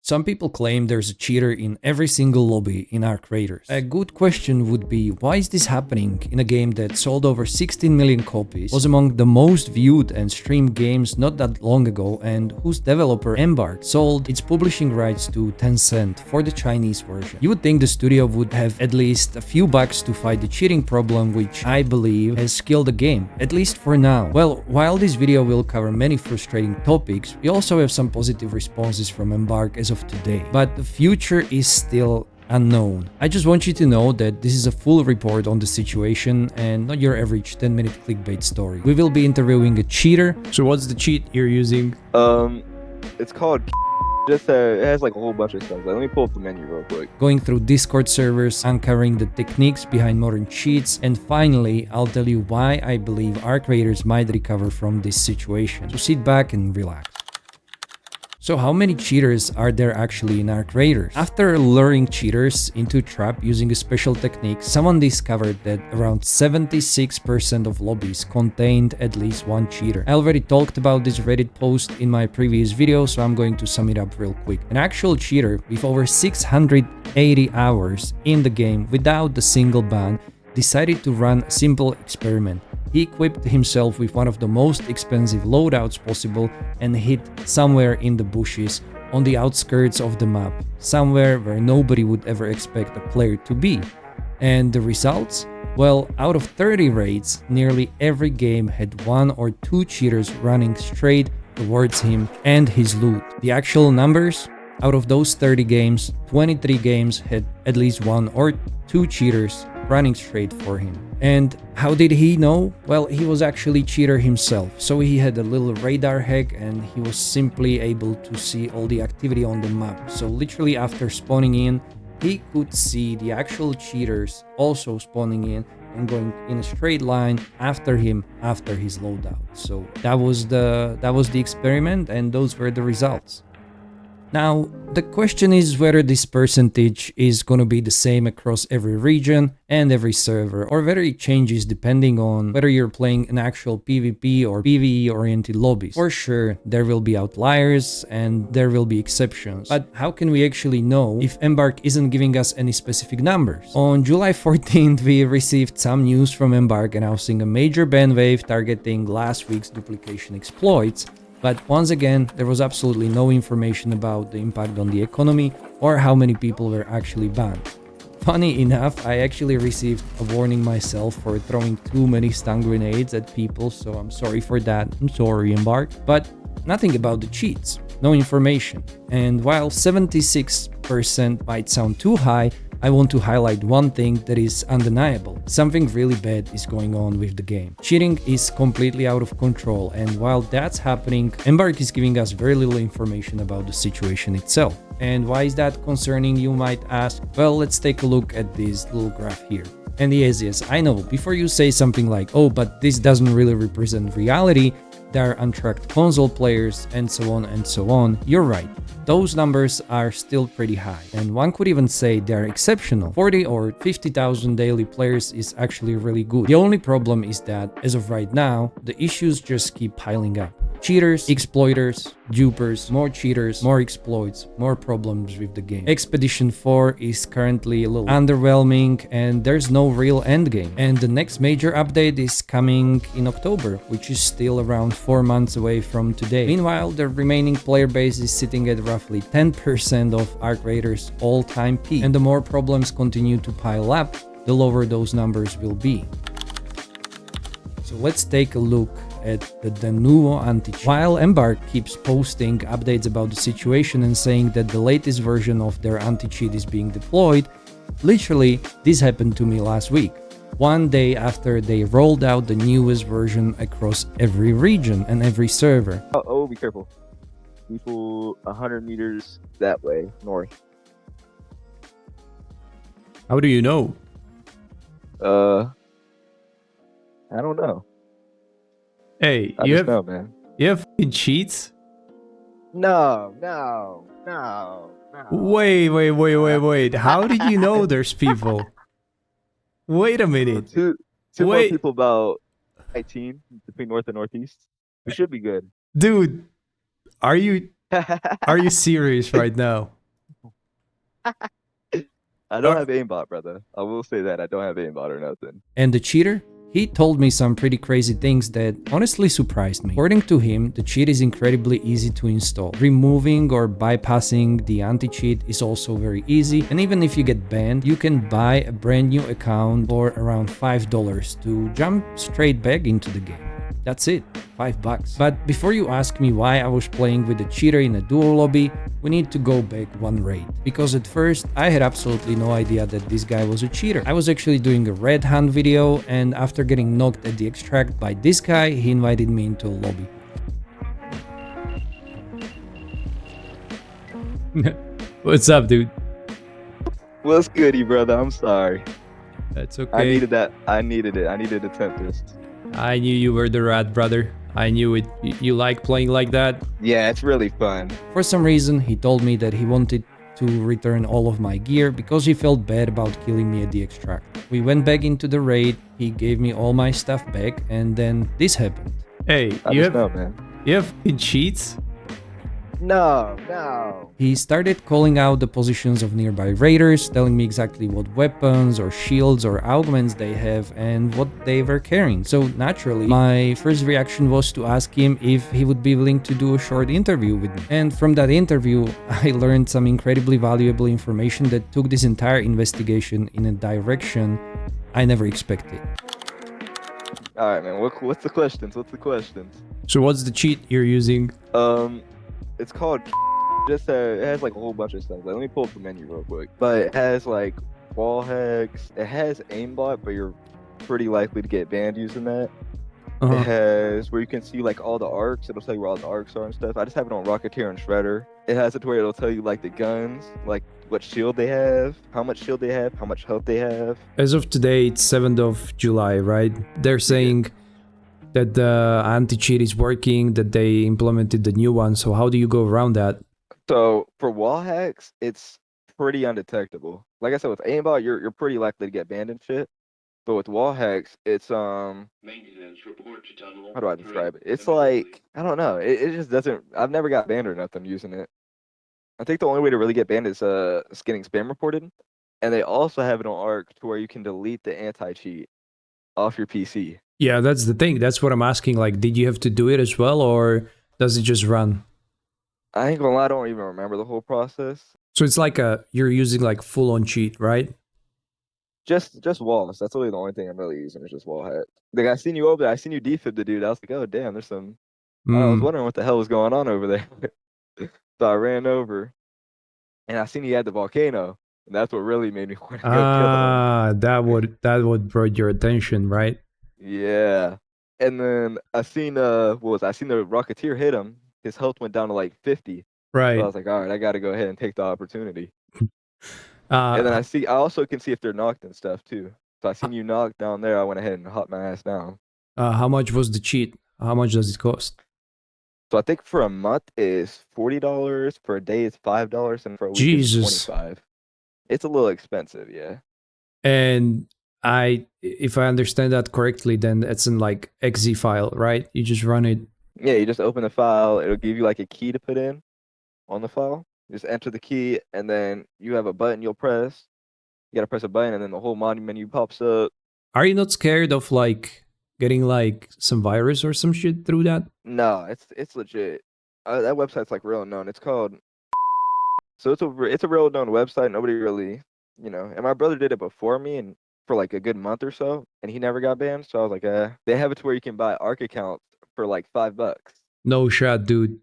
Some people claim there's a cheater in every single lobby in Arc Raiders. A good question would be, why is this happening in a game that sold over 16 million copies, was among the most viewed and streamed games not that long ago, and whose developer Embark sold its publishing rights to Tencent for the Chinese version? You would think the studio would have at least a few bucks to fight the cheating problem, which I believe has killed the game, at least for now. Well, while this video will cover many frustrating topics, we also have some positive responses from Embark as of today, but the future is still unknown. I just want you to know that this is a full report on the situation and not your average 10-minute clickbait story. We will be interviewing a cheater. So what's the cheat you're using? It's called just it has like a whole bunch of stuff. Let me pull up the menu real quick. Going through Discord servers, uncovering the techniques behind modern cheats, and finally, I'll tell you why I believe Arc Raiders might recover from this situation. So sit back and relax. So how many cheaters are there actually in Arc Raiders? After luring cheaters into a trap using a special technique, someone discovered that around 76% of lobbies contained at least one cheater. I already talked about this Reddit post in my previous video, so I'm going to sum it up real quick. An actual cheater with over 680 hours in the game without a single ban decided to run a simple experiment. He equipped himself with one of the most expensive loadouts possible and hid somewhere in the bushes on the outskirts of the map, somewhere where nobody would ever expect a player to be. And the results? Well, out of 30 raids, nearly every game had one or two cheaters running straight towards him and his loot. The actual numbers? Out of those 30 games, 23 games had at least one or two cheaters running straight for him. And how did he know? Well, he was actually cheater himself, so he had a little radar hack and he was simply able to see all the activity on the map. So literally after spawning in, he could see the actual cheaters also spawning in and going in a straight line after him after his loadout. So that was the experiment, and those were the results. Now, the question is whether this percentage is going to be the same across every region and every server, or whether it changes depending on whether you're playing an actual PvP or PvE oriented lobbies. For sure, there will be outliers and there will be exceptions, but how can we actually know if Embark isn't giving us any specific numbers? On July 14th, we received some news from Embark announcing a major ban wave targeting last week's duplication exploits. But once again, there was absolutely no information about the impact on the economy or how many people were actually banned. Funny enough, I actually received a warning myself for throwing too many stun grenades at people, so I'm sorry for that. I'm sorry, Embark. But nothing about the cheats, no information. And while 76% might sound too high, I want to highlight one thing that is undeniable. Something really bad is going on with the game. Cheating is completely out of control, and while that's happening, Embark is giving us very little information about the situation itself. And why is that concerning, you might ask? Well, let's take a look at this little graph here. And yes, I know, before you say something like, oh, but this doesn't really represent reality, there are untracked console players, and so on, you're right. Those numbers are still pretty high, and one could even say they're exceptional. 40 or 50,000 daily players is actually really good. The only problem is that, as of right now, the issues just keep piling up. Cheaters, exploiters, dupers, more cheaters, more exploits, more problems with the game. Expedition 4 is currently a little underwhelming and there's no real endgame. And the next major update is coming in October, which is still around 4 months away from today. Meanwhile, the remaining player base is sitting at roughly 10% of Arc Raiders' all-time peak. And the more problems continue to pile up, the lower those numbers will be. So let's take a look at the Denuvo Anti-Cheat. While Embark keeps posting updates about the situation and saying that the latest version of their anti-cheat is being deployed, literally this happened to me last week, one day after they rolled out the newest version across every region and every server. Oh, be careful. People 100 meters that way, north. How do you know? I don't know. Hey, I you just have know, man. you have fucking cheats? No. Wait. How did you know there's people? Wait a minute. Two more Wait. people about 18 between north and northeast. We should be good. Dude, are you serious right now? I don't have aimbot, brother. I will say that I don't have aimbot or nothing. And the cheater? He told me some pretty crazy things that honestly surprised me. According to him, the cheat is incredibly easy to install. Removing or bypassing the anti-cheat is also very easy, and even if you get banned, you can buy a brand new account for around $5 to jump straight back into the game. That's it, $5. But before you ask me why I was playing with a cheater in a duo lobby, we need to go back one raid. Because at first, I had absolutely no idea that this guy was a cheater. I was actually doing a red hunt video, and after getting knocked at the extract by this guy, he invited me into a lobby. What's up, dude? What's goody, brother? I'm sorry. That's okay. I needed that. I needed it. I needed a tempest. I knew you were the rat, brother. I knew it. You like playing like that? Yeah, it's really fun. For some reason, he told me that he wanted to return all of my gear because he felt bad about killing me at the extract. We went back into the raid, he gave me all my stuff back, and then this happened. Hey, I just know, man. you have cheats? No. He started calling out the positions of nearby raiders, telling me exactly what weapons or shields or augments they have and what they were carrying. So naturally, my first reaction was to ask him if he would be willing to do a short interview with me. And from that interview, I learned some incredibly valuable information that took this entire investigation in a direction I never expected. All right, man. What's the questions? So what's the cheat you're using? It's called just it has like a whole bunch of stuff. Like, let me pull up the menu real quick. But it has like wall hacks. It has aimbot, but you're pretty likely to get banned using that. It has where you can see like all the arcs. It'll tell you where all the arcs are and stuff. I just have it on Rocketeer and Shredder. It has it to where it'll tell you like the guns, like what shield they have, how much shield they have, how much health they have. As of today, it's 7th of July, right? They're saying that the anti-cheat is working, that they implemented the new one. So how do you go around that? So for wall hacks, it's pretty undetectable. Like I said, with aimbot, you're pretty likely to get banned and shit. But with wall hacks, it's Maintenance report to tunnel. how do I describe it? It's like I don't know. It just doesn't. I've never got banned or nothing using it. I think the only way to really get banned is getting spam reported, and they also have it on Arc to where you can delete the anti-cheat off your PC. Yeah, that's the thing. That's what I'm asking. Like, did you have to do it as well, or does it just run? I ain't gonna lie, I don't even remember the whole process. So it's like you're using like full-on cheat, right? Just walls. That's really the only thing I'm really using is just wall hack. Like I seen you over there. I seen you defib the dude. I was like, oh damn, there's some. I was wondering what the hell was going on over there. So I ran over, and I seen you had the volcano, and that's what really made me want to go kill him. That would draw your attention, right? Yeah. And then I seen I seen the Rocketeer hit him. His health went down to like 50. Right. So I was like, all right, I got to go ahead and take the opportunity. And then I also can see if they're knocked and stuff too. So I seen you knocked down there. I went ahead and hopped my ass down. How much was the cheat? How much does it cost? So I think for a month is $40, for a day is $5, and for a week Jesus. is $25. It's a little expensive, yeah. And if I understand that correctly, then it's in like exe file, right? You just run it. Yeah, you just open the file. It'll give you like a key to put in on the file. You just enter the key, and then you have a button you'll press. You gotta press a button, and then the whole mod menu pops up. Are you not scared of like getting like some virus or some shit through that? No, it's legit. That website's like real known. It's called. So it's a real known website. Nobody really, And my brother did it before me, and for like a good month or so, and he never got banned. So I was like, They have it to where you can buy ARC accounts for like $5. No shot, dude.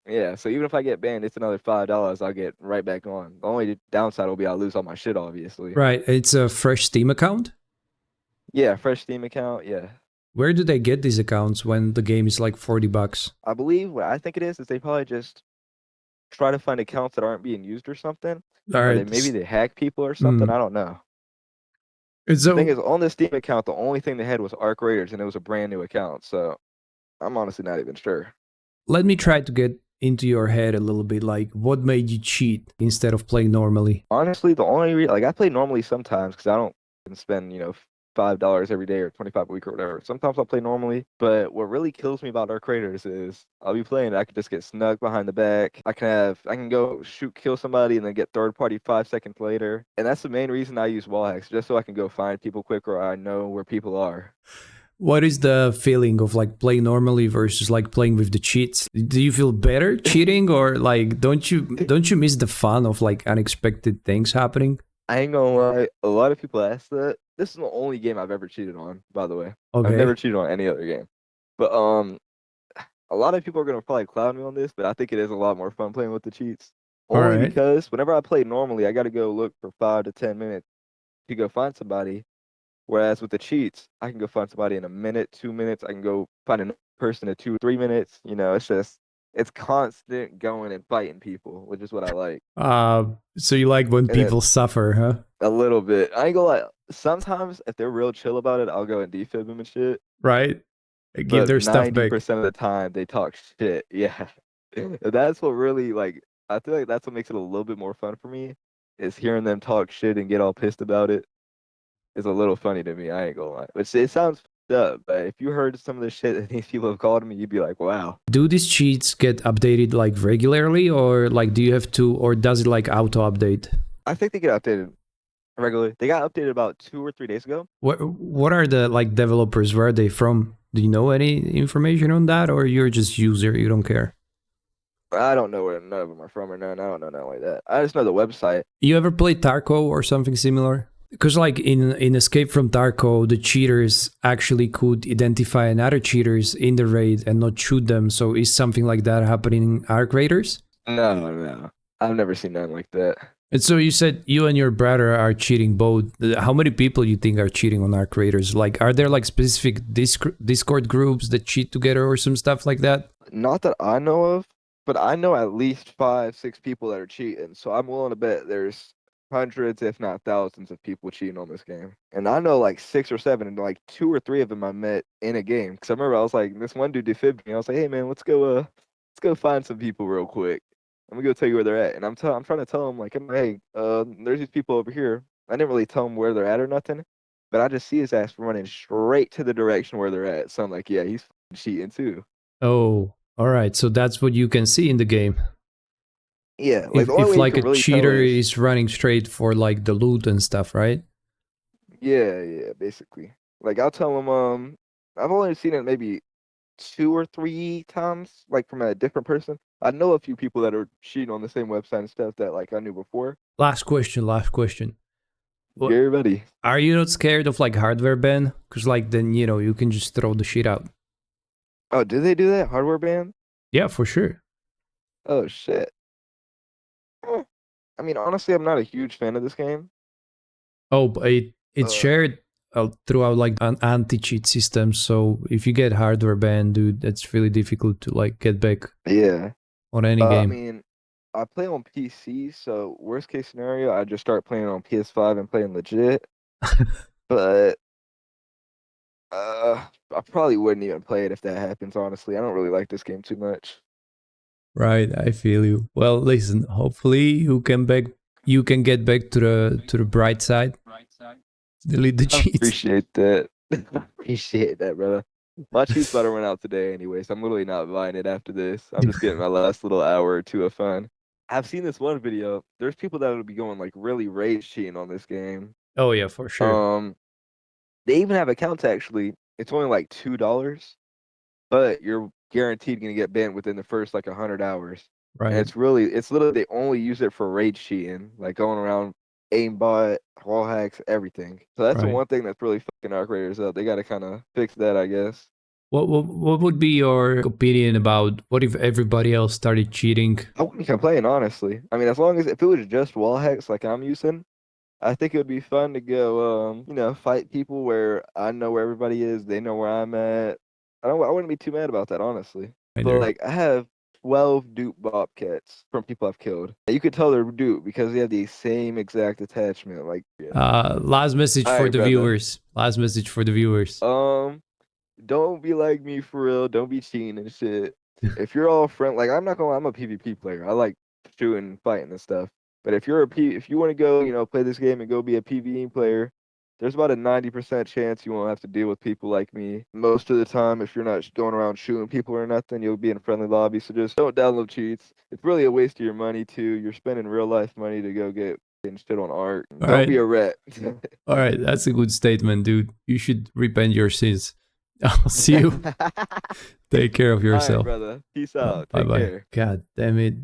Yeah, so even if I get banned, it's another $5. I'll get right back on. The only downside will be I'll lose all my shit, obviously. Right. It's a fresh Steam account? Yeah, fresh Steam account. Yeah. Where do they get these accounts when the game is like $40? I believe what I think it is they probably just try to find accounts that aren't being used or something. All Or right. maybe they hack people or something. I don't know. So, The thing is, on the Steam account, the only thing they had was Arc Raiders, and it was a brand new account. So I'm honestly not even sure. let me try to get into your head a little bit. Like, what made you cheat instead of playing normally? Honestly, the only reason, like, I play normally sometimes because I don't spend, $5 every day or 25 a week or whatever. Sometimes I'll play normally, but what really kills me about Dark Raiders is I'll be playing, I could just get snuck behind the back. I can go shoot, kill somebody and then get third party 5 seconds later. And that's the main reason I use wall hacks, just so I can go find people quicker or I know where people are. What is the feeling of like playing normally versus like playing with the cheats? Do you feel better cheating, or like don't you miss the fun of like unexpected things happening? I ain't gonna lie, a lot of people ask that. This is the only game I've ever cheated on, by the way. I've never Okay. cheated on any other game. But a lot of people are gonna probably cloud me on this, but I think it is a lot more fun playing with the cheats. All Only right. because whenever I play normally, I gotta go look for 5 to 10 minutes to go find somebody. Whereas with the cheats, I can go find somebody in a minute, 2 minutes. I can go find a person in 2 or 3 minutes. It's constant going and fighting people, which is what I like. So you like when And then people suffer, huh? a little bit. I ain't gonna lie. Sometimes if they're real chill about it, I'll go and defib them and shit. Right? Give But their stuff back. 90% of the time they talk shit. Yeah. That's what really like I feel like that's what makes it a little bit more fun for me is hearing them talk shit and get all pissed about it. Is a little funny to me, I ain't gonna lie. But it sounds fucked up, but if you heard some of the shit that these people have called me, you'd be like, wow. Do these cheats get updated like regularly, or like do you have to, or does it like auto update? I think they get updated regularly. They got updated about 2 or 3 days ago. What are the like developers? Where are they from? Do you know any information on that, or you're just user? You don't care. I don't know where none of them are from or none. I don't know nothing like that. I just know the website. You ever played Tarkov or something similar? Because like in Escape from Tarkov, the cheaters actually could identify another cheaters in the raid and not shoot them. So is something like that happening in Arc Raiders? No. I've never seen nothing like that. And so you said you and your brother are cheating both. How many people you think are cheating on Arc Raiders? Like, are there like specific Discord groups that cheat together or some stuff like that? Not that I know of, but I know at least 5, 6 people that are cheating. So I'm willing to bet there's hundreds, if not thousands, of people cheating on this game. And I know like 6 or 7, and like 2 or 3 of them I met in a game. Because I remember I was like, this one dude defibbed me. I was like, hey man, let's go find some people real quick. I'm gonna go tell you where they're at. And I'm trying to tell him like, hey, there's these people over here. I didn't really tell him where they're at or nothing, but I just see his ass running straight to the direction where they're at. So I'm like, yeah, he's cheating too. Oh, all right. So that's what you can see in the game. Yeah, like the only If way you like can a really tell cheater is is running straight for like the loot and stuff, right? yeah, basically. Like I'll tell him, I've only seen it maybe 2 or 3 times, like from a different person. I know a few people that are cheating on the same website and stuff that like I knew before. Last question. What, Get ready. are you not scared of like hardware ban? Because like then you can just throw the shit out. Oh, did they do that? Hardware ban? Yeah, for sure. Oh shit. I mean, honestly, I'm not a huge fan of this game. Oh, but it's Uh, shared throughout like an anti-cheat system. So if you get hardware banned, dude, that's really difficult to like get back yeah. on any I game. mean, I play on PC, so worst case scenario, I just start playing on PS5 and playing legit. But I probably wouldn't even play it if that happens, honestly. I don't really like this game too much. Right, I feel you. Well, listen, hopefully you can get back to the bright side. Delete the I cheats. appreciate that. Appreciate that, brother. My cheats about to run out today anyway, so I'm literally not buying it after this. I'm just getting my last little hour or two of fun. I've seen this one video. There's people that will be going like really rage cheating on this game. Oh yeah, for sure. They even have accounts actually. It's only like $2, but you're guaranteed gonna get banned within the first like 100 hours. And Right. it's literally they only use it for rage cheating, like going around aimbot, wall hacks, everything. So that's the Right. one thing that's really fucking Arc Raiders up. They gotta kind of fix that, I guess. What would be your opinion about what if everybody else started cheating? I wouldn't complain, honestly. I mean, as long as if it was just wall hacks like I'm using, I think it would be fun to go, fight people where I know where everybody is, they know where I'm at. I wouldn't be too mad about that, honestly. But Either. like, I have 12 dupe bobcats from people I've killed. You could tell they're dupe because they have the same exact attachment. Like, yeah. Last message All for right, the brother. viewers. Last message for the viewers. Don't be like me for real. Don't be cheating and shit. If you're all friend, like I'm not gonna, I'm a PvP player. I like shooting, fighting and stuff. But if you want to go, play this game and go be a PvE player, There's about a 90% chance you won't have to deal with people like me. Most of the time, if you're not going around shooting people or nothing, you'll be in friendly lobbies. So just don't download cheats. It's really a waste of your money too. You're spending real life money to go get shit on art. All Don't right. be a ret. All right, that's a good statement, dude. You should repent your sins. I'll see you. Take care of All right, yourself. brother. Peace out. Bye Take bye. care. God damn it.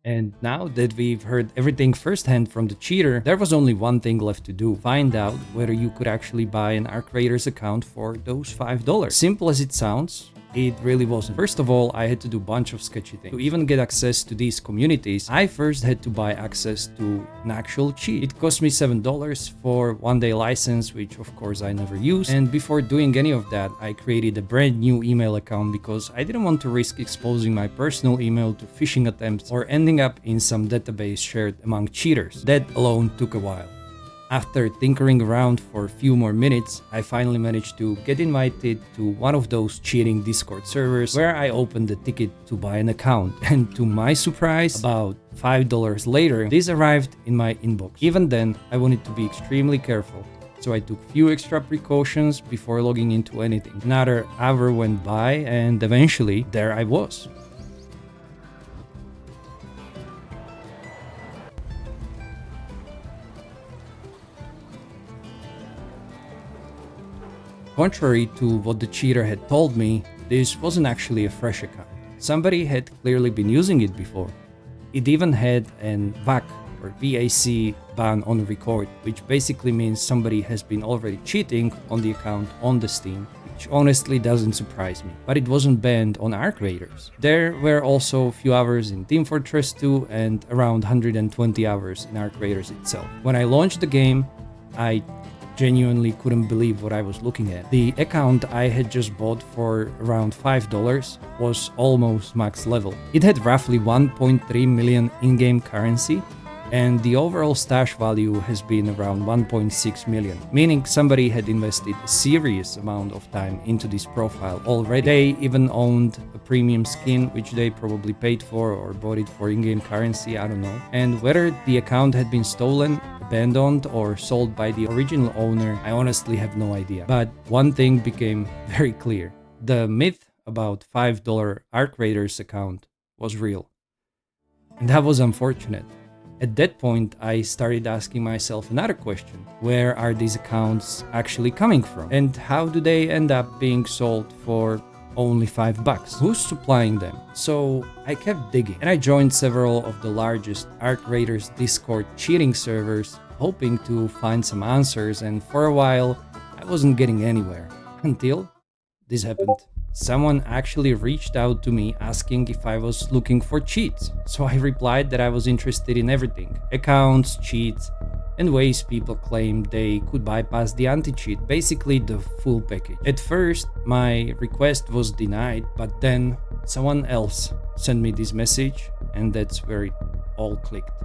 And now that we've heard everything firsthand from the cheater, there was only one thing left to do. Find out whether you could actually buy an Arc Raiders account for those $5. Simple as it sounds, it really wasn't. First of all, I had to do a bunch of sketchy things. To even get access to these communities, I first had to buy access to an actual cheat. It cost me $7 for 1-day license, which of course I never used. And before doing any of that, I created a brand new email account because I didn't want to risk exposing my personal email to phishing attempts or ending up in some database shared among cheaters. That alone took a while. After tinkering around for a few more minutes, I finally managed to get invited to one of those cheating Discord servers where I opened the ticket to buy an account. And to my surprise, about $5 later, this arrived in my inbox. Even then, I wanted to be extremely careful, so I took few extra precautions before logging into anything. Another hour went by and eventually there I was. Contrary to what the cheater had told me, this wasn't actually a fresh account. Somebody had clearly been using it before. It even had an VAC or VAC ban on record, which basically means somebody has been already cheating on the account on the Steam, which honestly doesn't surprise me. But it wasn't banned on Arc Raiders. There were also a few hours in Team Fortress 2 and around 120 hours in Arc Raiders itself. When I launched the game, I genuinely couldn't believe what I was looking at. The account I had just bought for around $5 was almost max level. It had roughly 1.3 million in-game currency, and the overall stash value has been around 1.6 million, meaning somebody had invested a serious amount of time into this profile already. They even owned a premium skin, which they probably paid for or bought it for in-game currency, I don't know. And whether the account had been stolen, abandoned, or sold by the original owner, I honestly have no idea. But one thing became very clear. The myth about $5 Arc Raiders account was real. And that was unfortunate. At that point, I started asking myself another question. Where are these accounts actually coming from? And how do they end up being sold for only $5? Who's supplying them? So I kept digging, and I joined several of the largest Arc Raiders Discord cheating servers, hoping to find some answers, and for a while, I wasn't getting anywhere. Until this happened. Someone actually reached out to me asking if I was looking for cheats. So I replied that I was interested in everything: accounts, cheats, and ways people claimed they could bypass the anti-cheat, basically the full package. At first, my request was denied, but then someone else sent me this message, and that's where it all clicked.